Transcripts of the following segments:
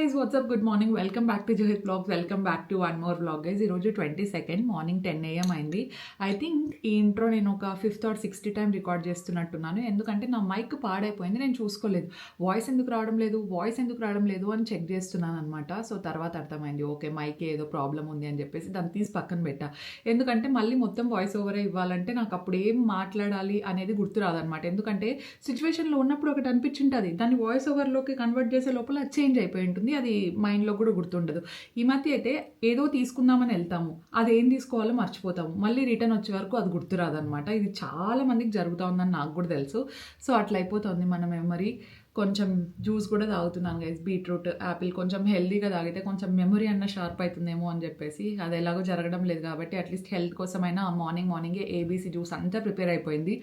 Guys what's up good morning welcome back to Johith blogs welcome back to one more blog guys ఈరోజు 22 morning 10 AM అయింది. I think ఈ intro నేను ఒక 5th or 6th time record చేస్తున్నట్టున్నాను, ఎందుకంటే నా mic పాడైపోయింది. నేను చూసుకోలేదు వాయిస్ ఎందుకు రావడం లేదు అని చెక్ చేస్తున్నాను అనమాట. సో తర్వాత అర్థమైంది, ఓకే మైక్ ఏదో ప్రాబ్లం ఉంది అని చెప్పేసి దాన్ని తీసి పక్కన పెట్టా. ఎందుకంటే మళ్ళీ మొత్తం వాయిస్ ఓవరే ఇవ్వాలంటే నాకు అప్పుడు ఏం మాట్లాడాలి అనేది గుర్తు రాదనమాట. ఎందుకంటే సిచ్యువేషన్లో ఉన్నప్పుడు ఒకటి అనిపించుంటుంది, దాన్ని వాయిస్ ఓవర్లోకి కన్వర్ట్ చేసే లోపల చేంజ్ అయిపోయి ఉంటుంది, అది మైండ్లో కూడా గుర్తుండదు. ఈ మధ్య అయితే ఏదో తీసుకుందామని వెళ్తాము, అదేం తీసుకోవాలో మర్చిపోతాము, మళ్ళీ రిటర్న్ వచ్చే వరకు అది గుర్తురాదనమాట. ఇది చాలా మందికి జరుగుతూ ఉందని నాకు కూడా తెలుసు. సో అట్లా అయిపోతుంది మన మెమరీ. కొంచెం జ్యూస్ కూడా తాగుతున్నాను గైస్, బీట్రూట్ యాపిల్, కొంచెం హెల్దీగా తాగితే కొంచెం మెమరీ అన్న షార్ప్ అవుతుందేమో అని చెప్పేసి. అది ఎలాగో జరగడం లేదు కాబట్టి అట్లీస్ట్ హెల్త్ కోసమైనా మార్నింగే ఏబీసీ జ్యూస్ అంతా ప్రిపేర్ అయిపోయింది.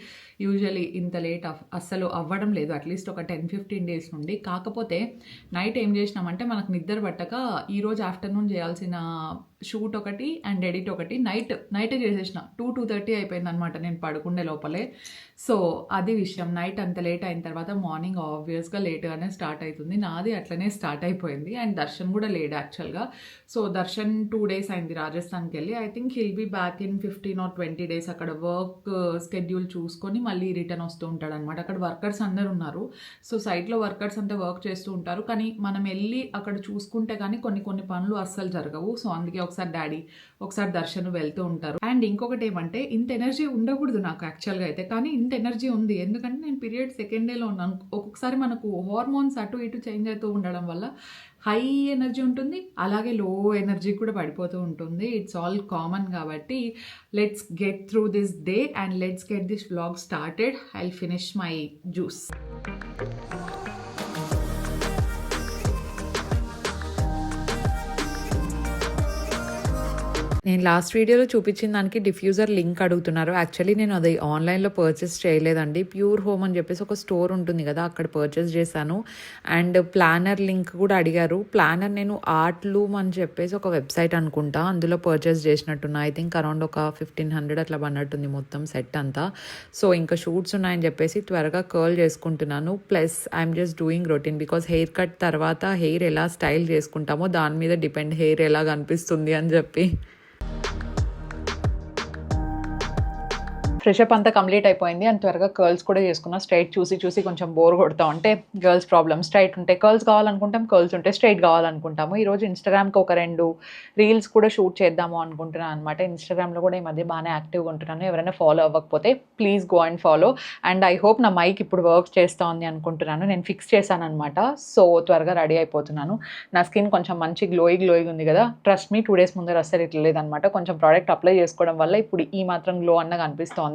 యూజువలీ ఇంత లేట్ అస్సలు అవ్వడం లేదు, అట్లీస్ట్ ఒక 10-15 డేస్ నుండి. కాకపోతే నైట్ ఏం చేసినామంటే మనకు నిద్ర పట్టక ఈరోజు ఆఫ్టర్నూన్ చేయాల్సిన షూట్ ఒకటి అండ్ ఎడిట్ ఒకటి నైటే చేసేసిన. 2-2:30 అయిపోయింది అనమాట నేను పడుకునే లోపలే. సో అది విషయం. నైట్ అంత లేట్ అయిన తర్వాత మార్నింగ్ ఆబ్వియస్గా లేట్గానే స్టార్ట్ అవుతుంది. నాది అట్లనే స్టార్ట్ అయిపోయింది. అండ్ దర్శన్ కూడా లేట్ యాక్చువల్గా. సో దర్శన్ 2 days అయింది రాజస్థాన్కి వెళ్ళి. I think he'll be back in 15 or 20 days. అక్కడ వర్క్ స్కెడ్యూల్ చూసుకొని మళ్ళీ రిటర్న్ వస్తూ ఉంటాడు అనమాట. అక్కడ వర్కర్స్ అందరు ఉన్నారు. సో సైట్లో వర్కర్స్ అంతా వర్క్ చేస్తూ ఉంటారు, కానీ మనం వెళ్ళి అక్కడ చూసుకుంటే కానీ కొన్ని పనులు అస్సలు జరగవు. సో అందుకే ఒకసారి డాడీ ఒకసారి దర్శన్ వెళ్తూ ఉంటారు. అండ్ ఇంకొకటి ఏమంటే, ఇంత ఎనర్జీ ఉండకూడదు నాకు యాక్చువల్గా అయితే, కానీ ఇంత ఎనర్జీ ఉంది. ఎందుకంటే నేను పీరియడ్ 2nd dayలో ఉన్నాను. ఒక్కొక్కసారి మనకు హార్మోన్స్ అటు ఇటు చేంజ్ అవుతూ ఉండడం వల్ల హై ఎనర్జీ ఉంటుంది, అలాగే లో ఎనర్జీ కూడా పడిపోతూ ఉంటుంది. It's all common. కాబట్టి let's get through this day and let's get this vlog started. I finish my juice. నేను లాస్ట్ వీడియోలో చూపించిన దానికి డిఫ్యూజర్ లింక్ అడుగుతున్నారు. యాక్చువల్లీ నేను అది ఆన్లైన్లో పర్చేస్ చేయలేదండి. ప్యూర్ హోమ్ అని చెప్పేసి ఒక స్టోర్ ఉంటుంది కదా, అక్కడ పర్చేస్ చేశాను. అండ్ ప్లానర్ లింక్ కూడా అడిగారు. ప్లానర్ నేను ఆర్ట్ లూమ్ అని చెప్పేసి ఒక వెబ్సైట్ అనుకుంటా, అందులో పర్చేస్ చేసినట్టున్నా. ఐ థింక్ అరౌండ్ ఒక 1500 అట్లా పడినట్టుంది మొత్తం సెట్ అంతా. సో ఇంకా షూట్స్ ఉన్నాయని చెప్పేసి త్వరగా కర్ల్ చేసుకుంటున్నాను. Plus I'm just doing routine, because hair cut తర్వాత హెయిర్ ఎలా స్టైల్ చేసుకుంటామో దాని మీద డిపెండ్ హెయిర్ ఎలా కనిపిస్తుంది అని చెప్పి. ఫ్రెషప్ అంతా కంప్లీట్ అయిపోయింది అండ్ త్వరగా కర్ల్స్ కూడా చేసుకున్నా. స్ట్రైట్ చూసి కొంచెం బోర్ కొడతాం. అంటే గర్ల్స్ ప్రాబ్లమ్, స్ట్రైట్ ఉంటే కర్ల్స్ కావాలనుకుంటాం, కర్ల్స్ ఉంటే స్ట్రైట్ కావాలనుకుంటాము. ఈరోజు ఇన్స్టాగ్రామ్కి ఒక 2 రీల్స్ కూడా షూట్ చేద్దాము అనుకుంటున్నాను అనమాట. ఇన్స్టాగ్రామ్లో కూడా ఈ మధ్య బాగానే యాక్టివ్గా ఉంటున్నాను. ఎవరైనా ఫాలో అవ్వకపోతే please go and follow. And I hope నా మైక్ ఇప్పుడు వర్క్ చేస్తూ ఉంది అనుకుంటున్నాను. నేను ఫిక్స్ చేశాను అనమాట. సో త్వరగా రెడీ అయిపోతున్నాను. నా స్కిన్ కొంచెం మంచి గ్లోయింగ్ ఉంది కదా, ట్రస్ట్ మీ 2 days ముందర అస్సలు ఇట్లా లేదనమాట. కొంచెం ప్రోడక్ట్ అప్లై చేసుకోవడం వల్ల ఇప్పుడు ఈ మాత్రం గ్లో అన్నగా అనిపిస్తోంది.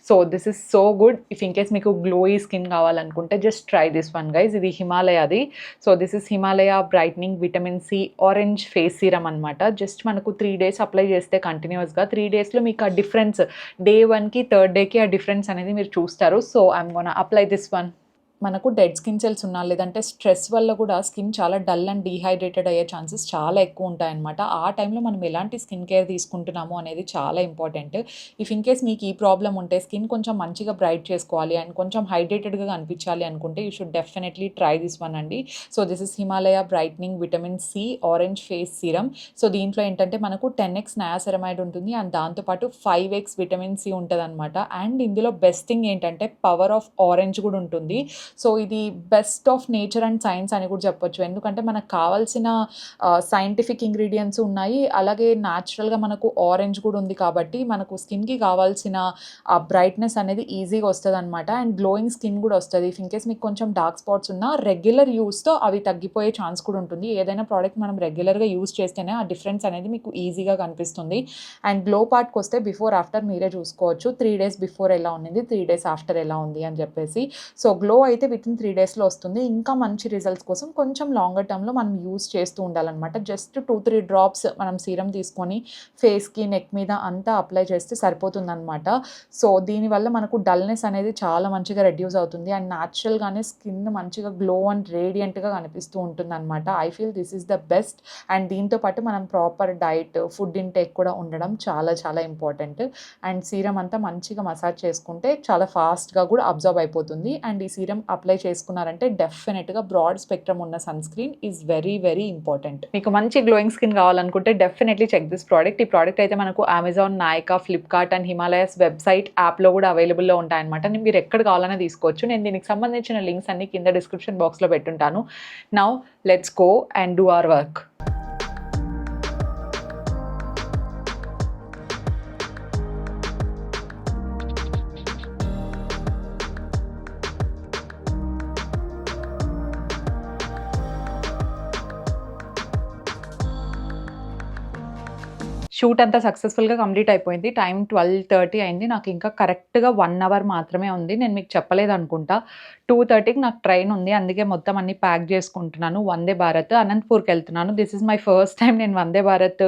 So this is so good. If in case మీకు గ్లోయీ స్కిన్ కావాలనుకుంటే just try this one guys. ఇది హిమాలయాది. So this is Himalaya brightening vitamin C orange face serum అనమాట. జస్ట్ మనకు 3 days అప్లై చేస్తే కంటిన్యూస్గా 3 daysలో మీకు ఆ డిఫరెన్స్, Day 1కి 3rd dayకి ఆ డిఫరెన్స్ అనేది మీరు చూస్తారు. So I'm gonna apply this one. మనకు డెడ్ స్కిన్ సెల్స్ ఉన్నా లేదంటే స్ట్రెస్ వల్ల కూడా స్కిన్ చాలా డల్ అండ్ డీహైడ్రేటెడ్ అయ్యే ఛాన్సెస్ చాలా ఎక్కువ ఉంటాయన్నమాట. ఆ టైంలో మనం ఎలాంటి స్కిన్ కేర్ తీసుకుంటున్నాము అనేది చాలా ఇంపార్టెంట్. ఇఫ్ ఇన్ కేస్ మీకు ఈ ప్రాబ్లం ఉంటే, స్కిన్ కొంచెం మంచిగా బ్రైట్ చేసుకోవాలి అండ్ కొంచెం హైడ్రేటెడ్గా కనిపించాలి అనుకుంటే you should definitely try this one అండి. So this is Himalaya brightening vitamin C orange face serum. So దీంట్లో ఏంటంటే మనకు 10x నయాసెరమైడ్ ఉంటుంది అండ్ దాంతోపాటు 5x విటమిన్ సి ఉంటుంది అనమాట. అండ్ ఇందులో బెస్ట్ థింగ్ ఏంటంటే పవర్ ఆఫ్ ఆరెంజ్ కూడా ఉంటుంది. సో ఇది best of nature and science అని కూడా చెప్పొచ్చు. ఎందుకంటే మనకు కావాల్సిన సైంటిఫిక్ ఇంగ్రీడియంట్స్ ఉన్నాయి, అలాగే న్యాచురల్గా మనకు ఆరెంజ్ కూడా ఉంది. కాబట్టి మనకు స్కిన్కి కావాల్సిన బ్రైట్నెస్ అనేది ఈజీగా వస్తుంది అనమాట. అండ్ గ్లోయింగ్ స్కిన్ కూడా వస్తుంది. ఇఫ్ ఇన్ కేస్ మీకు కొంచెం డార్క్ స్పాట్స్ ఉన్నా రెగ్యులర్ యూస్తో అవి తగ్గిపోయే ఛాన్స్ కూడా ఉంటుంది. ఏదైనా ప్రోడక్ట్ మనం రెగ్యులర్గా యూస్ చేస్తేనే ఆ డిఫరెన్స్ అనేది మీకు ఈజీగా కనిపిస్తుంది. అండ్ గ్లో పార్ట్కి వస్తే బిఫోర్ ఆఫ్టర్ మీరే చూసుకోవచ్చు. 3 days బిఫోర్ ఎలా ఉంది, 3 days ఆఫ్టర్ ఎలా ఉంది అని చెప్పేసి. సో గ్లో అయితే వితిన్ 3 daysలో వస్తుంది. ఇంకా మంచి రిజల్ట్స్ కోసం కొంచెం లాంగర్ టర్మ్లో మనం యూస్ చేస్తూ ఉండాలన్నమాట. జస్ట్ 2-3 drops మనం సీరం తీసుకొని ఫేస్కి, నెక్ మీద అంతా అప్లై చేస్తే సరిపోతుందన్నమాట. సో దీనివల్ల మనకు డల్నెస్ అనేది చాలా మంచిగా రెడ్యూస్ అవుతుంది అండ్ న్యాచురల్గానే స్కిన్ మంచిగా గ్లో అండ్ రేడియంట్గా కనిపిస్తూ ఉంటుంది అనమాట. I feel this is the best. And దీంతోపాటు మనం ప్రాపర్ డైట్, ఫుడ్ ఇంటేక్ కూడా ఉండడం చాలా చాలా ఇంపార్టెంట్. అండ్ సీరం అంతా మంచిగా మసాజ్ చేసుకుంటే చాలా ఫాస్ట్గా కూడా అబ్జర్వ్ అయిపోతుంది. అండ్ ఈ సీరం అప్లై చేసుకున్నారంటే డెఫినెట్గా బ్రాడ్ స్పెక్ట్రమ్ ఉన్న sun screen is very very important. మీకు మంచి గ్లోయింగ్ స్కిన్ కావాలనుకుంటే డెఫినెట్లీ చెక్ దిస్ ప్రోడక్ట్. ఈ ప్రోడక్ట్ అయితే మనకు Amazon, Nykaa, Flipkart and Himalaya's website యాప్లో కూడా అవైలబుల్లో ఉంటాయన్నమాట. మీరు ఎక్కడ కావాలన్నా తీసుకోవచ్చు. నేను దీనికి సంబంధించిన లింక్స్ అన్ని కింద డిస్క్రిప్షన్ బాక్స్లో పెట్టుంటాను. Now let's go and do our work. Shoot అంతా సక్సెస్ఫుల్గా కంప్లీట్ అయిపోయింది. టైం 12:30 అయింది. నాకు ఇంకా కరెక్ట్గా 1 అవర్ మాత్రమే ఉంది. నేను మీకు చెప్పలేదు అనుకుంటా. 2:30కి నాకు ట్రైన్ ఉంది. అందుకే మొత్తం అన్ని ప్యాక్ చేసుకుంటున్నాను. వందే భారత్ అనంతపూర్కి వెళ్తున్నాను. This is my first time నేను వందే భారత్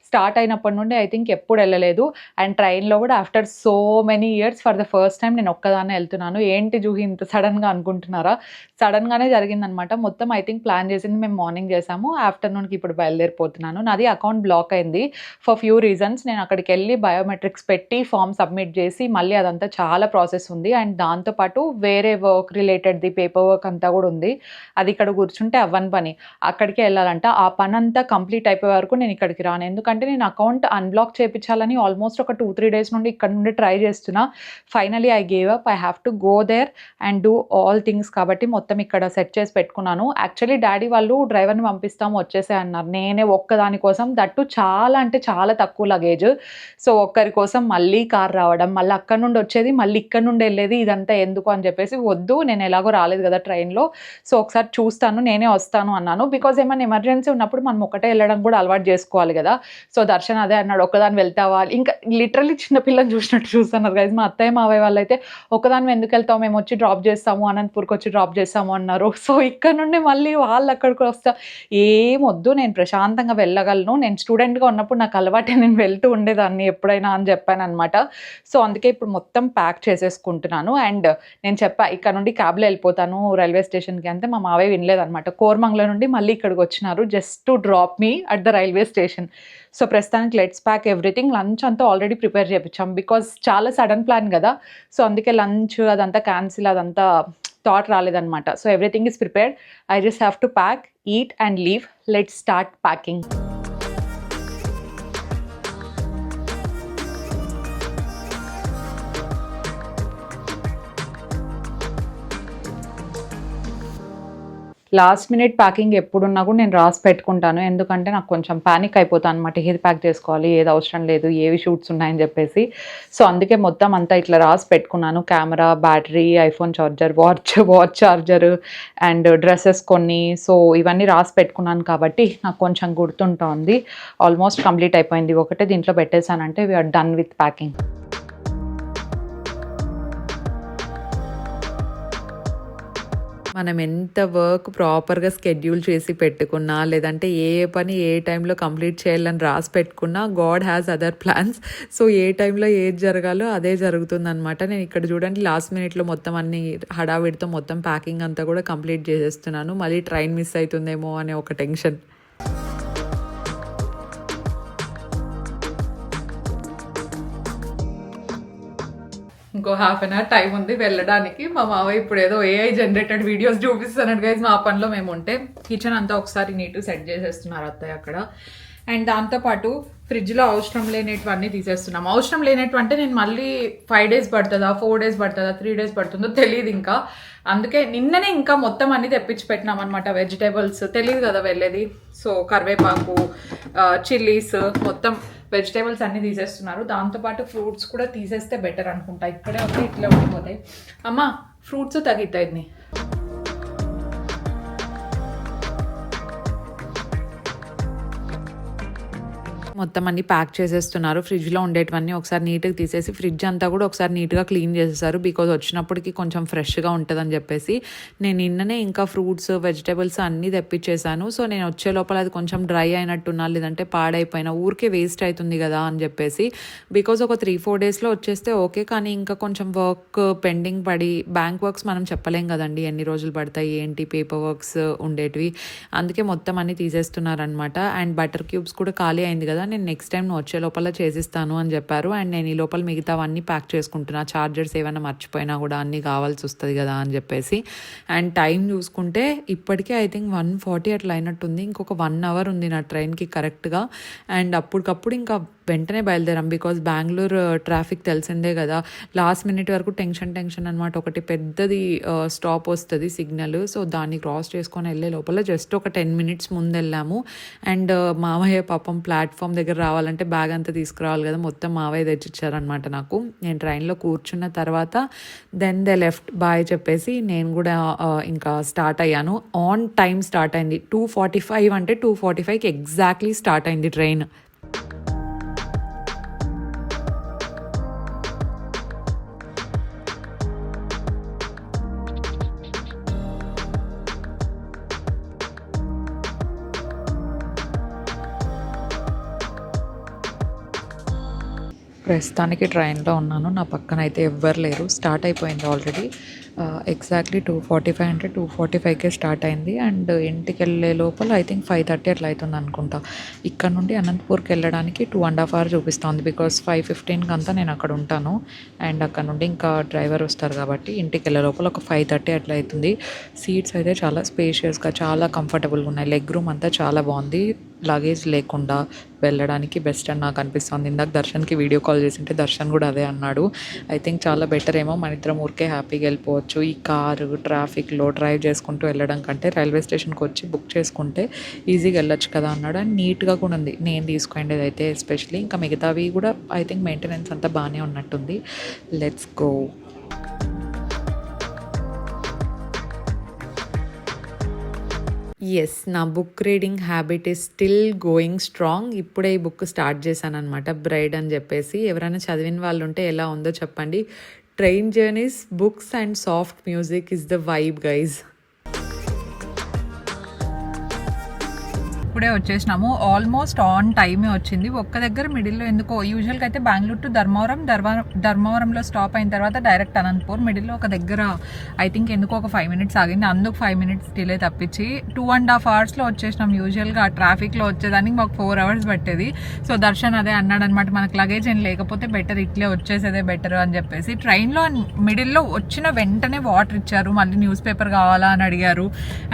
స్టార్ట్ అయినప్పటి నుండి ఐ థింక్ ఎప్పుడు వెళ్ళలేదు. అండ్ ట్రైన్లో కూడా after so many years for the first time నేను ఒక్కదాన్నే వెళ్తున్నాను. ఏంటి జూహి ఇంత సడన్గా అనుకుంటున్నారా? సడన్గానే జరిగిందనమాట. మొత్తం ఐ థింక్ ప్లాన్ చేసింది మేము మార్నింగ్ చేసాము. ఆఫ్టర్నూన్కి ఇప్పుడు బయలుదేరిపోతున్నాను. నాది అకౌంట్ బ్లాక్ అయింది ఫర్ ఫ్యూ రీజన్స్. నేను అక్కడికి వెళ్ళి బయోమెట్రిక్స్ పెట్టి ఫామ్ సబ్మిట్ చేసి మళ్ళీ అదంతా చాలా ప్రాసెస్ ఉంది. అండ్ దాంతోపాటు వేరే వర్క్ రిలేటెడ్ది పేపర్ వర్క్ అంతా కూడా ఉంది. అది ఇక్కడ కూర్చుంటే అవ్వని పని. అక్కడికే వెళ్ళాలంట. ఆ పని అంతా కంప్లీట్ అయిపోయే వరకు నేను ఇక్కడికి రాను. ఎందుకంటే నేను అకౌంట్ అన్బ్లాక్ చేయించాలని ఆల్మోస్ట్ ఒక 2-3 డేస్ నుండి ఇక్కడ నుండి ట్రై చేస్తున్నా. Finally I gave up. I have to go there and do all things. కాబట్టి మొత్తం ఇక్కడ సెట్ చేసి పెట్టుకున్నాను. యాక్చువల్లీ డాడీ వాళ్ళు డ్రైవర్ని పంపిస్తాము వచ్చేసే అన్నారు. నేనే ఒక్కదాని కోసం, దట్టు చాలా అంటే చాలా తక్కువ లగేజ్. సో ఒక్కరి కోసం మళ్ళీ కార్ రావడం, మళ్ళీ అక్కడ నుండి వచ్చేది, మళ్ళీ ఇక్కడ నుండి వెళ్ళేది, ఇదంతా ఎందుకు అని చెప్పేసి వద్దు, నేను ఎలాగో రాలేదు కదా ట్రైన్లో, సో ఒకసారి చూస్తాను, నేనే వస్తాను అన్నాను. బికాజ్ ఏమైనా ఎమర్జెన్సీ ఉన్నప్పుడు మనం ఒకటే వెళ్ళడం కూడా అలవాటు చేసుకోవాలి కదా. సో దర్శన్ అదే అన్నాడు, ఒక్కదాని వెళ్తావా? ఇంకా లిటరల్లీ చిన్నపిల్లని చూసినట్టు చూస్తున్నారు గైస్. మా అత్తయ్య మావయ్య వాళ్ళు అయితే ఒక్కదాని ఎందుకు వెళ్తావు, మేము వచ్చి డ్రాప్ చేస్తాము, అనంతపూర్కి వచ్చి డ్రాప్ చేస్తాము అన్నారు. సో ఇక్కడ నుండి మళ్ళీ వాళ్ళు అక్కడికి వస్తా, ఏమొద్దు, నేను ప్రశాంతంగా వెళ్ళగలను, నేను స్టూడెంట్గా ఉన్నప్పుడు నాకు అలవాటే, నేను వెళ్తూ ఉండేదాన్ని ఎప్పుడైనా అని చెప్పాను అనమాట. సో అందుకే ఇప్పుడు మొత్తం ప్యాక్ చేసేసుకుంటున్నాను. అండ్ నేను చెప్పా ఇక్కడ నుండి క్యాబ్లో వెళ్ళిపోతాను రైల్వే స్టేషన్కి అంటే మా మావయ్య వినలేదనమాట. కోరమంగళ నుండి మళ్ళీ ఇక్కడికి వచ్చినారు just to drop me at the railway station. So ప్రస్తుతానికి లెట్స్ ప్యాక్ ఎవ్రీథింగ్. లంచ్ అంతా ఆల్రెడీ ప్రిపేర్ చేయించాం బికాజ్ చాలా సడన్ ప్లాన్ కదా. సో అందుకే లంచ్ అదంతా క్యాన్సిల్, అదంతా థాట్ రాలేదనమాట. So everything is prepared. I just have to pack, eat and leave. Let's start packing. Last minute packing ఎప్పుడున్నా కూడా నేను రాసి పెట్టుకుంటాను. ఎందుకంటే నాకు కొంచెం ప్యానిక్ అయిపోతాను అనమాట. ఏది ప్యాక్ చేసుకోవాలి, ఏది అవసరం లేదు, ఏవి షూట్స్ ఉన్నాయని చెప్పేసి. సో అందుకే మొత్తం అంతా ఇట్లా రాసి పెట్టుకున్నాను. Camera, battery, iPhone charger, watch charger and dresses కొన్ని. సో ఇవన్నీ రాసి పెట్టుకున్నాను కాబట్టి నాకు కొంచెం గుర్తుంటుంది. ఆల్మోస్ట్ కంప్లీట్ అయిపోయింది. ఒకటే దీంట్లో పెట్టేశానంటే వీఆర్ డన్ విత్ ప్యాకింగ్. మనం ఎంత వర్క్ ప్రాపర్గా స్కెడ్యూల్ చేసి పెట్టుకున్నా, లేదంటే ఏ పని ఏ టైంలో కంప్లీట్ చేయాలని రాసి పెట్టుకున్నా, God has other plans. So ఏ టైంలో ఏది జరగాలో అదే జరుగుతుందనమాట. నేను ఇక్కడ చూడండి లాస్ట్ మినిట్లో మొత్తం అన్ని హడావిడితో మొత్తం ప్యాకింగ్ అంతా కూడా కంప్లీట్ చేసేస్తున్నాను. మళ్ళీ ట్రైన్ మిస్ అవుతుందేమో అనే ఒక టెన్షన్. ఇంకో హాఫ్ అన్ అవర్ టైం ఉంది వెళ్ళడానికి. మా మావయ్య ఇప్పుడు ఏదో ఏఐ జనరేటెడ్ వీడియోస్ చూపిస్తున్నాడు గైజ్. మా పనిలో మేము ఉంటే కిచెన్ అంతా ఒకసారి నీట్గా సెట్ చేసేస్తున్నారు అత్తయ్య అక్కడ. అండ్ దాంతోపాటు ఫ్రిడ్జ్లో అవసరం లేనటువన్నీ తీసేస్తున్నాం. అవసరం లేనటువంటి నేను మళ్ళీ 5 days పడుతుందా, 4 days పడుతుందా, 3 days పడుతుందో తెలియదు ఇంకా. అందుకే నిన్ననే ఇంకా మొత్తం అన్ని తెప్పించి పెట్టినాం అనమాట. వెజిటేబుల్స్ తెలియదు కదా వెళ్ళేది. సో కరివేపాకు, చిల్లీస్, మొత్తం వెజిటేబుల్స్ అన్నీ తీసేస్తున్నారు. దాంతోపాటు ఫ్రూట్స్ కూడా తీసేస్తే బెటర్ అనుకుంటా. ఇక్కడే ఉంటే ఇట్లా ఉండిపోతాయి. అమ్మ ఫ్రూట్స్ తగ్గుతాయి. మొత్తం అన్ని ప్యాక్ చేసేస్తున్నారు. ఫ్రిడ్జ్లో ఉండేటివన్నీ ఒకసారి నీట్గా తీసేసి ఫ్రిడ్జ్ అంతా కూడా ఒకసారి నీట్గా క్లీన్ చేసేసారు. బికాజ్ వచ్చినప్పటికి కొంచెం ఫ్రెష్గా ఉంటుందని చెప్పేసి. నేను నిన్ననే ఇంకా ఫ్రూట్స్, వెజిటేబుల్స్ అన్నీ తెప్పించేసాను. సో నేను వచ్చే లోపల అది కొంచెం డ్రై అయినట్టున్నా, లేదంటే పాడైపోయినా, ఊరికే వేస్ట్ అవుతుంది కదా అని చెప్పేసి. బికాజ్ ఒక 3-4 daysలో వచ్చేస్తే ఓకే, కానీ ఇంకా కొంచెం వర్క్ పెండింగ్ పడి, బ్యాంక్ వర్క్స్ మనం చెప్పలేం కదండి ఎన్ని రోజులు పడతాయి ఏంటి, పేపర్ వర్క్స్ ఉండేటివి. అందుకే మొత్తం అన్నీ తీసేస్తున్నారనమాట. అండ్ బటర్ క్యూబ్స్ కూడా ఖాళీ అయింది కదా, నేను నెక్స్ట్ టైం నువ్వు వచ్చే లోపల చేసిస్తాను అని చెప్పారు. అండ్ నేను ఈ లోపల మిగతావన్నీ ప్యాక్ చేసుకుంటున్నా, చార్జర్స్ ఏమైనా మర్చిపోయినా కూడా అన్నీ కావాల్సి వస్తుంది కదా అని చెప్పేసి. అండ్ టైం చూసుకుంటే ఇప్పటికే ఐ థింక్ 1:40 అట్లా అయినట్టుంది. ఇంకొక 1 అవర్ ఉంది నా ట్రైన్కి కరెక్ట్గా. అండ్ అప్పటికప్పుడు ఇంకా వెంటనే బయలుదేరాం, బికాజ్ బెంగళూరు ట్రాఫిక్ తెలిసిందే కదా, లాస్ట్ మినిట్ వరకు టెన్షన్ అనమాట. ఒకటి పెద్దది స్టాప్ వస్తుంది సిగ్నల్, సో దాన్ని క్రాస్ చేసుకొని వెళ్ళే లోపల జస్ట్ ఒక 10 minutes ముందు వెళ్ళాము. అండ్ మావయ్య పాపం ప్లాట్ఫామ్ దగ్గర రావాలంటే బ్యాగ్ అంతా తీసుకురావాలి కదా, మొత్తం మావయ్య తెచ్చిచ్చారనమాట నాకు. నేను ట్రైన్లో కూర్చున్న తర్వాత దెన్ దే లెఫ్ట్ బాయ్ చెప్పేసి నేను కూడా ఇంకా స్టార్ట్ అయ్యాను. ఆన్ టైం స్టార్ట్ అయింది. 2:45 అంటే 2:45కి ఎగ్జాక్ట్లీ స్టార్ట్ అయింది ట్రైన్. ప్రస్తుతానికి ట్రైన్లో ఉన్నాను, నా పక్కన అయితే ఎవ్వరు లేరు. స్టార్ట్ అయిపోయింది ఆల్రెడీ. ఎగ్జాక్ట్లీ 2:45 అంటే 2:45కే స్టార్ట్ అయింది. అండ్ ఇంటికి వెళ్ళే లోపల ఐ థింక్ 5:30 అట్లా అవుతుంది అనుకుంటా. ఇక్కడ నుండి అనంతపూర్కి వెళ్ళడానికి 2.5 hours చూపిస్తుంది, బికాస్ 5:15కి అంతా నేను అక్కడ ఉంటాను. అండ్ అక్కడ నుండి ఇంకా డ్రైవర్ వస్తారు కాబట్టి ఇంటికి వెళ్ళే లోపల ఒక 5:30 అట్లా అవుతుంది. సీట్స్ అయితే చాలా స్పేషియస్గా, చాలా కంఫర్టబుల్గా ఉన్నాయి. లెగ్ రూమ్ అంతా చాలా బాగుంది. లగేజ్ లేకుండా వెళ్ళడానికి బెస్ట్ అని నాకు అనిపిస్తుంది. ఇందాక దర్శన్కి వీడియో కాల్ చేసింటే దర్శన్ కూడా అదే అన్నాడు. ఐ థింక్ చాలా బెటర్ ఏమో, మన ఇద్దరం ఊరికే హ్యాపీగా వెళ్ళిపోవచ్చు. ఈ కారు ట్రాఫిక్లో డ్రైవ్ చేసుకుంటూ వెళ్ళడం కంటే రైల్వే స్టేషన్కి వచ్చి బుక్ చేసుకుంటే ఈజీగా వెళ్ళొచ్చు కదా అన్నాడు. అండ్ నీట్గా కూడా ఉంది నేను తీసుకునేది అయితే ఎస్పెషలీ. ఇంకా మిగతావి కూడా ఐ థింక్ మెయింటెనెన్స్ అంతా బాగానే ఉన్నట్టుంది. Let's go. ఎస్, నా book reading habit is still going strong. ఇప్పుడే ఈ బుక్ స్టార్ట్ చేశాను అనమాట, బ్రైడ్ అని చెప్పేసి. ఎవరైనా చదివిన వాళ్ళు ఉంటే ఎలా ఉందో చెప్పండి. Train journeys, books and soft music is the vibe guys. ఇప్పుడే వచ్చేసినాము, ఆల్మోస్ట్ ఆన్ టైమే వచ్చింది. ఒక్క దగ్గర మిడిల్లో ఎందుకో, యూజువల్గా అయితే బెంగళూరు టు ధర్మవరంలో స్టాప్ అయిన తర్వాత డైరెక్ట్ అనంతపూర్, మిడిల్లో ఒక దగ్గర ఐ థింక్ ఎందుకో ఒక 5 minutes ఆగింది. అందుకు 5 minutes డిలే తప్పించి 2.5 hoursలో వచ్చేసినాం. యూజువల్గా ఆ ట్రాఫిక్లో వచ్చేదానికి మాకు 4 hours పట్టేది. సో దర్శన్ అదే అన్నాడు అనమాట, మనకు లగేజ్ ఏం లేకపోతే బెటర్, ఇట్లే వచ్చేసేదే బెటర్ అని చెప్పేసి. ట్రైన్లో మిడిల్లో వచ్చిన వెంటనే వాటర్ ఇచ్చారు, మళ్ళీ న్యూస్ పేపర్ కావాలా అని అడిగారు.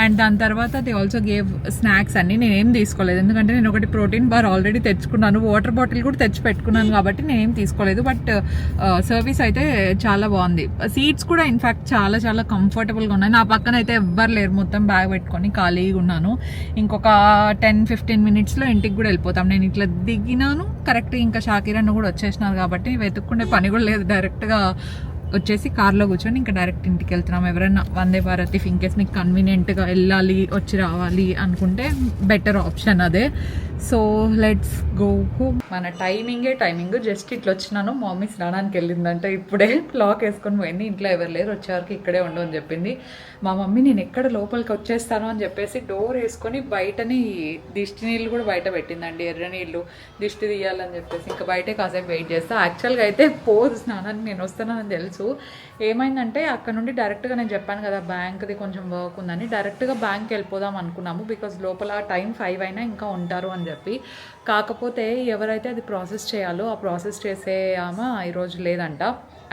అండ్ దాని తర్వాత దే ఆల్సో గేవ్ స్నాక్స్ అన్ని. నేనేం తీసుకోలేదు, ఎందుకంటే నేను ఒకటి ప్రోటీన్ బార్ ఆల్రెడీ తెచ్చుకున్నాను, వాటర్ బాటిల్ కూడా తెచ్చి పెట్టుకున్నాను కాబట్టి నేనేం తీసుకోలేదు. బట్ సర్వీస్ అయితే చాలా బాగుంది. సీట్స్ కూడా ఇన్ఫ్యాక్ట్ చాలా చాలా కంఫర్టబుల్గా ఉన్నాయి. నా పక్కన అయితే ఎవ్వరు లేరు, మొత్తం బ్యాగ్ పెట్టుకొని ఖాళీగా ఉన్నాను. ఇంకొక 10-15 minutesలో ఇంటికి కూడా వెళ్ళిపోతాం. నేను ఇట్లా దిగినాను కరెక్ట్, ఇంకా షాకిరన్ కూడా వచ్చేసినారు కాబట్టి వెతుక్కునే పని కూడా లేదు. డైరెక్ట్గా వచ్చేసి కార్లో కూర్చొని ఇంకా డైరెక్ట్ ఇంటికి వెళ్తున్నాం. ఎవరైనా Vande Bharat if in case మీకు కన్వీనియంట్గా వెళ్ళాలి, వచ్చి రావాలి అనుకుంటే బెటర్ ఆప్షన్ అదే. So let's go home. మన టైమింగ్ జస్ట్ ఇట్లా వచ్చినాను. మా మమ్మీ స్నానానికి వెళ్ళిందంటే ఇప్పుడే క్లాక్ వేసుకొని పోయింది. ఇంట్లో ఎవరు లేరు, వచ్చేవారికి ఇక్కడే ఉండు అని చెప్పింది. మా మమ్మీ నేను ఎక్కడ లోపలికి వచ్చేస్తాను అని చెప్పేసి డోర్ వేసుకొని బయటని దిష్టి నీళ్ళు కూడా బయట పెట్టిందండి, ఎర్ర నీళ్ళు దిష్టి తీయాలని చెప్పేసి. ఇంకా బయటే కాసేపు వెయిట్ చేస్తా. యాక్చువల్గా అయితే పోదు స్నానానికి నేను వస్తానని తెలుసు. ఏమైందంటే అక్కడ నుండి డైరెక్ట్గా నేను చెప్పాను కదా బ్యాంక్ది కొంచెం వర్క్ ఉందని, డైరెక్ట్గా బ్యాంక్కి వెళ్ళిపోదాం అనుకున్నాము. బికాజ్ లోపల టైం 5 అయినా ఇంకా ఉంటారు అని చెప్పి. కాకపోతే ఎవరైతే అది ప్రాసెస్ చేయాలో ఆ ప్రాసెస్ చేసే ఆమె ఈరోజు లేదంట.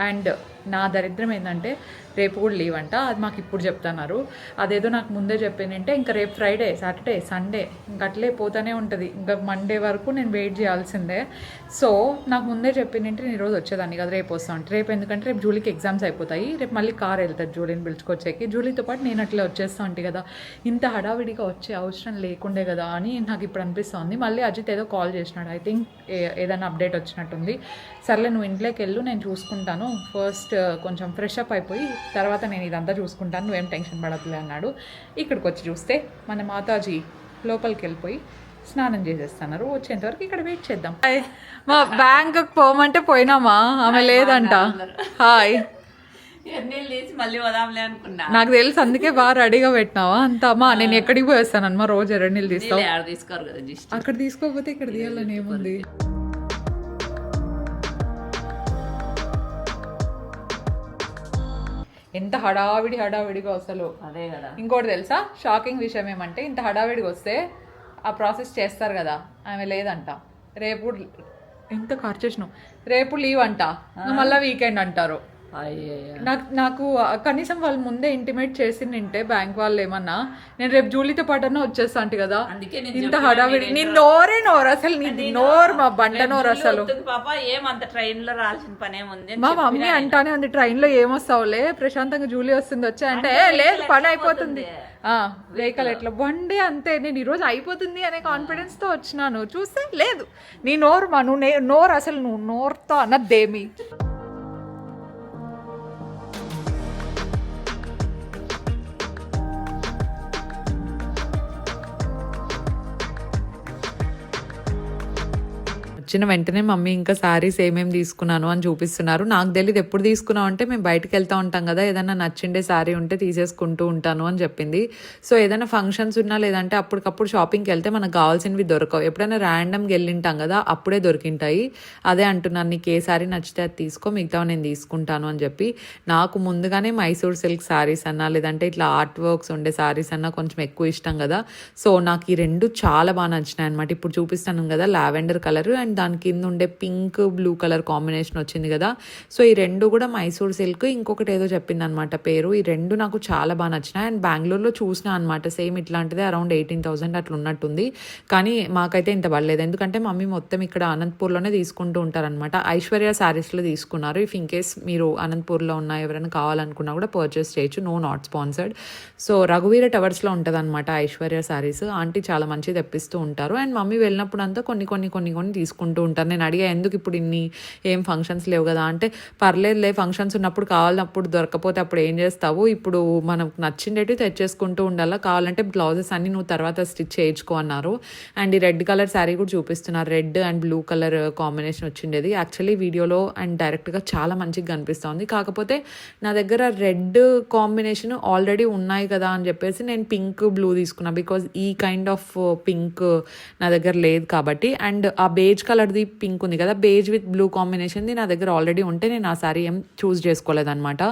అండ్ నా దరిద్రం ఏంటంటే రేపు కూడా లీవ్ అంట. అది మాకు ఇప్పుడు చెప్తున్నారు. అదేదో నాకు ముందే చెప్పిందంటే ఇంకా రేపు ఫ్రైడే, సాటర్డే, సండే ఇంక అట్లే పోతూనే ఉంటుంది. ఇంకా మండే వరకు నేను వెయిట్ చేయాల్సిందే. సో నాకు ముందే చెప్పిందంటే నేను ఈరోజు వచ్చేదాన్ని కదా, రేపు వస్తాను. రేపు ఎందుకంటే రేపు జూలీకి ఎగ్జామ్స్ అయిపోతాయి, రేపు మళ్ళీ కార్ వెళ్తుంది జూలీని పిలుచుకొచ్చేకి. జూలీతో పాటు నేను అట్లే వచ్చేస్తా ఉంటాయి కదా, ఇంత హడావిడిగా వచ్చే అవసరం లేకుండే కదా అని నాకు ఇప్పుడు అనిపిస్తుంది. మళ్ళీ అజిత్ ఏదో కాల్ చేసినాడు, ఐ థింక్ ఏదైనా అప్డేట్ వచ్చినట్టుంది. సర్లే నువ్వు ఇంట్లోకి వెళ్ళు, నేను చూసుకుంటాను, ఫస్ట్ కొంచెం ఫ్రెష్ అప్ అయిపోయి తర్వాత నేను ఇదంతా చూసుకుంటాను, నువ్వేం టెన్షన్ పడద్దులే అన్నాడు. ఇక్కడికి వచ్చి చూస్తే మన మాతాజీ లోపలికి వెళ్ళిపోయి స్నానం చేసేస్తున్నారు. వచ్చేంతవరకు ఇక్కడ వెయిట్ చేద్దాం. మా బ్యాంకుకి పోమంటే పోయినామా, ఆమె లేదంట. హాయ్, నాకు తెలుసు అందుకే బాగా రెడీగా పెట్టినావా అంతా. అమ్మా నేను ఎక్కడికి పోయి వస్తానమ్మా, రోజు ఎర్రనీళ్ళు తీస్తావు, అక్కడ తీసుకోకపోతే ఇక్కడ తీయాలని ఏముంది. ఎంత హడావిడిగా అసలు. అదే కదా. ఇంకోటి తెలుసా, షాకింగ్ విషయం ఏమంటే ఇంత హడావిడిగా వస్తే ఆ ప్రాసెస్ చేస్తారు కదా, ఆమె లేదంట. రేపు ఎంత ఖర్చు చేసినావు, రేపు లీవ్ అంట, మళ్ళీ వీకెండ్ అంటారు. నాకు కనీసం వాళ్ళు ముందే ఇంటిమేట్ చేసి నింటే బ్యాంక్ వాళ్ళు ఏమన్నా, నేను రేపు జూలీతో పాటన్నా వచ్చేస్తా అంటే కదా. ఇంత హడావిడి, నీ నోరు అసలు, నీ నోరు మా బండ నోరు అసలు. పాప ఏమంత ట్రైన్ లో రాల్సిన పని ఏముంది, మా మమ్మీ అంటానే ఉంది ట్రైన్ లో ఏమొస్తావులే ప్రశాంతంగా జూలీ వస్తుంది వచ్చా అంటే, లేదు పని అయిపోతుంది, వెహికల్ ఎట్లా బండి అంతే. నేను ఈరోజు అయిపోతుంది అనే కాన్ఫిడెన్స్ తో వచ్చినాను, చూస్తే లేదు. నీ నోరు మా నువ్వు నోరు అసలు, నువ్వు నోరుతో అన్నదేమి. వచ్చిన వెంటనే మమ్మీ ఇంకా శారీస్ ఏమేమి తీసుకున్నాను అని చూపిస్తున్నారు. నాకు తెలియదు ఎప్పుడు తీసుకున్నావు అంటే, మేము బయటకు వెళ్తూ ఉంటాం కదా, ఏదైనా నచ్చిండే శారీ ఉంటే తీసేసుకుంటూ ఉంటాను అని చెప్పింది. సో ఏదైనా ఫంక్షన్స్ ఉన్నా లేదంటే అప్పటికప్పుడు షాపింగ్కి వెళ్తే మనకు కావాల్సినవి దొరకవు. ఎప్పుడైనా ర్యాండమ్గా వెళ్ళింటాం కదా, అప్పుడే దొరికింటాయి. అదే అంటున్నాను, నీకు ఏ శారీ నచ్చితే అది తీసుకో, మిగతా నేను తీసుకుంటాను అని చెప్పి. నాకు ముందుగానే మైసూర్ సిల్క్ శారీస్ అన్నా లేదంటే ఇట్లా ఆర్ట్ వర్క్స్ ఉండే శారీస్ అన్నా కొంచెం ఎక్కువ ఇష్టం కదా. సో నాకు ఈ రెండు చాలా బాగా నచ్చినాయి అనమాట. ఇప్పుడు చూపిస్తాను కదా, లావెండర్ కలర్ అండ్ దాని కింద ఉండే పింక్ బ్లూ కలర్ కాంబినేషన్ వచ్చింది కదా. సో ఈ రెండు కూడా మైసూర్ సిల్క్, ఇంకొకటి ఏదో చెప్పింది అనమాట పేరు. ఈ రెండు నాకు చాలా బాగా నచ్చినాయి. అండ్ బెంగళూరులో చూసినా అనమాట, సేమ్ ఇట్లాంటిదే అరౌండ్ 18,000 అట్లా ఉన్నట్టుంది. కానీ మాకైతే ఇంత పడలేదు, ఎందుకంటే మమ్మీ మొత్తం ఇక్కడ అనంతపూర్లోనే తీసుకుంటూ ఉంటారనమాట. ఐశ్వర్య శారీస్లో తీసుకున్నారు. ఇఫ్ ఇన్ కేస్ మీరు అనంతపూర్లో ఉన్న ఎవరైనా కావాలనుకున్నా కూడా పర్చేస్ చేయొచ్చు, నో నాట్ స్పాన్సర్డ్. సో రఘువీర టవర్స్లో ఉంటుంది అనమాట ఐశ్వర్య శారీస్. ఆంటీ చాలా మంచి తెప్పిస్తూ ఉంటారు. అండ్ మమ్మీ వెళ్ళినప్పుడు అంతా కొన్ని తీసుకుంటూ ఉంటారు. నేను అడిగా, ఎందుకు ఇప్పుడు ఇన్ని ఏం ఫంక్షన్స్ లేవు కదా అంటే, పర్లేదులే ఫంక్షన్స్ ఉన్నప్పుడు కావాలన్నప్పుడు దొరకపోతే అప్పుడు ఏం చేస్తావు, ఇప్పుడు మనకు నచ్చిండేటి తెచ్చేసుకుంటూ ఉండాలా, కావాలంటే బ్లౌజెస్ అన్ని నువ్వు తర్వాత స్టిచ్ చేయించుకో అన్నారు. అండ్ ఈ రెడ్ కలర్ శారీ కూడా చూపిస్తున్నారు, red and blue colour combination వచ్చిండేది. యాక్చువల్లీ వీడియోలో అండ్ డైరెక్ట్గా చాలా మంచిగా కనిపిస్తుంది. కాకపోతే నా దగ్గర రెడ్ కాంబినేషన్ ఆల్రెడీ ఉన్నాయి కదా అని చెప్పేసి నేను పింక్ బ్లూ తీసుకున్నా, బికాజ్ ఈ కైండ్ ఆఫ్ పింక్ నా దగ్గర లేదు కాబట్టి. అండ్ ఆ బేజ్ కలర్ది పింక్ ఉంది కదా, బేజ్ విత్ బ్లూ కాంబినేషన్ది నా దగ్గర ఆల్రెడీ ఉంటే నేను ఆ శారీ ఏం చూస్ చేసుకోలేదన్నమాట.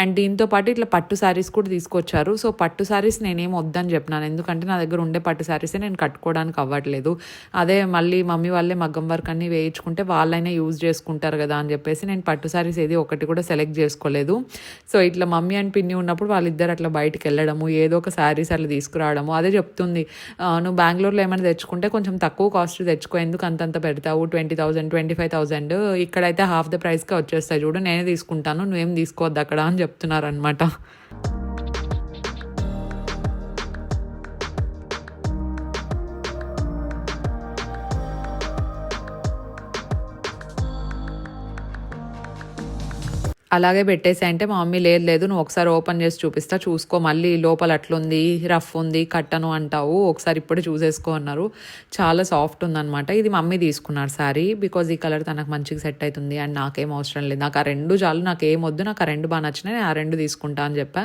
అండ్ దీంతో పాటు ఇట్లా పట్టు శారీస్ కూడా తీసుకొచ్చారు. సో పట్టు శారీస్ నేనేం వద్దని చెప్పినాను, ఎందుకంటే నా దగ్గర ఉండే పట్టు శారీసే నేను కట్టుకోవడానికి అవ్వట్లేదు. అదే మళ్ళీ మమ్మీ వాళ్ళే మగ్గం వర్క్ అన్ని వేయించుకుంటే వాళ్ళైనా యూజ్ చేసుకుంటారు కదా అని చెప్పేసి నేను పట్టు శారీస్ ఏది ఒకటి కూడా సెలెక్ట్ చేసుకోలేదు. సో ఇట్లా మమ్మీ అండ్ పిన్ని ఉన్నప్పుడు వాళ్ళిద్దరు అట్లా బయటకు వెళ్ళడము, ఏదో ఒక శారీస్ అట్లా తీసుకురావడము. అదే చెప్తుంది, నువ్వు బెంగళూరులో ఏమైనా తెచ్చుకుంటే కొంచెం తక్కువ కాస్ట్ తెచ్చుకో, ఎందుకు అంతంత పెడతావు, 20,000 25,000 ఇక్కడైతే హాఫ్ ద ప్రైస్కే వచ్చేస్తాయి చూడు, నేనే తీసుకుంటాను, నువ్వేం తీసుకోవద్దు అక్కడ అని చెప్తున్నారు అనమాట. అలాగే పెట్టేసి అంటే మా మమ్మీ లేదు నువ్వు ఒకసారి ఓపెన్ చేసి చూపిస్తా, చూసుకో, మళ్ళీ లోపల అట్లుంది, రఫ్ ఉంది, కట్టను అంటావు, ఒకసారి ఇప్పుడు చూసేసుకో అన్నారు. చాలా సాఫ్ట్ ఉందన్నమాట. ఇది మమ్మీ తీసుకున్నారు శారీ, బికాజ్ ఈ కలర్ తనకు మంచిగా సెట్ అవుతుంది అండ్ నాకేం అవసరం లేదు, నాకు ఆ రెండు చాలు, నాకు ఏం వద్దు, నాకు ఆ రెండు బాగా నచ్చినాయి, నేను ఆ రెండు తీసుకుంటా అని చెప్పా.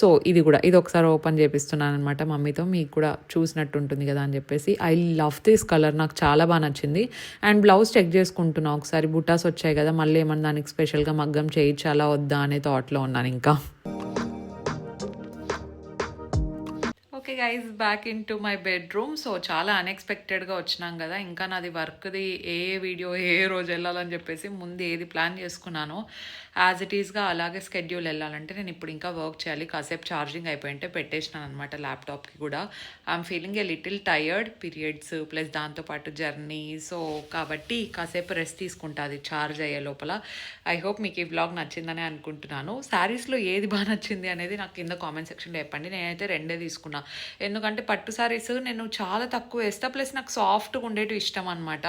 సో ఇది ఒకసారి ఓపెన్ చేపిస్తున్నాను అనమాట మమ్మీతో, మీకు కూడా చూసినట్టు ఉంటుంది కదా అని చెప్పేసి. ఐ లవ్ దిస్ కలర్, నాకు చాలా బాగా నచ్చింది. అండ్ బ్లౌజ్ చెక్ చేసుకుంటున్నా ఒకసారి, బుటాస్ వచ్చాయి కదా, మళ్ళీ ఏమన్నా దానికి స్పెషల్గా మగ్గం చేయించాలా వద్దా అనే థాట్లో ఉన్నాను ఇంకా. Okay guys, back in to my bedroom. So చాలా అన్ఎక్స్పెక్టెడ్గా వచ్చినాం కదా, ఇంకా నాది వర్క్ది ఏ వీడియో ఏ రోజు వెళ్ళాలని చెప్పేసి ముందు ఏది ప్లాన్ చేసుకున్నానో యాజ్ ఇట్ ఈస్గా అలాగే స్కెడ్యూల్ వెళ్ళాలంటే నేను ఇప్పుడు ఇంకా వర్క్ చేయాలి. కాసేపు ఛార్జింగ్ అయిపోయింటే పెట్టేసినాను అనమాట ల్యాప్టాప్కి కూడా. I'm feeling a little tired, periods plus దాంతోపాటు జర్నీ, సో కాబట్టి కాసేపు రెస్ట్ తీసుకుంటుంది ఛార్జ్ అయ్యే లోపల. ఐ హోప్ మీకు ఈ వ్లాగ్ నచ్చిందని అనుకుంటున్నాను. శారీస్లో ఏది బాగా నచ్చింది అనేది నాకు కింద కామెంట్ సెక్షన్లో చెప్పండి. నేనైతే రెండే తీసుకున్నా, ఎందుకంటే పట్టు శారీస్ నేను చాలా తక్కువ వేస్తా, ప్లస్ నాకు సాఫ్ట్గా ఉండేటివి ఇష్టం అనమాట.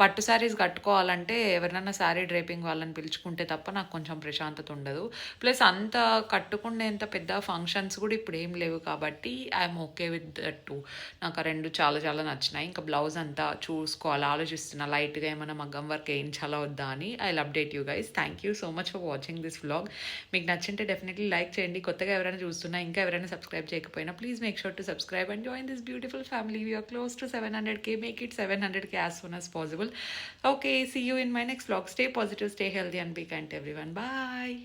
పట్టు శారీస్ కట్టుకోవాలంటే ఎవరినైనా శారీ డ్రైపింగ్ వాళ్ళని పిలుచుకుంటే తప్ప నాకు కొంచెం ప్రశాంతత ఉండదు. ప్లస్ అంత కట్టుకునేంత పెద్ద ఫంక్షన్స్ కూడా ఇప్పుడు ఏం లేవు కాబట్టి I'm okay with that two. నాకు ఆ రెండు చాలా చాలా నచ్చినాయి. ఇంకా బ్లౌజ్ అంతా చూసుకోవాలి, ఆలోచిస్తున్నా లైట్గా ఏమైనా మగ్గం వర్క్ వేయించాలా వద్దా అని. I will update you guys. Thank you so much for watching this vlog. మీకు నచ్చింటే డెఫినెట్లీ లైక్ చేయండి. కొత్తగా ఎవరైనా చూస్తున్నా, ఇంకా ఎవరైనా సబ్స్క్రైబ్ చేయకపోయినా please make sure to subscribe and join this beautiful family. We are close to 700k. Make it 700k as soon as possible. Okay, see you in my next vlog. Stay positive, stay healthy and be kind to everyone. Bye.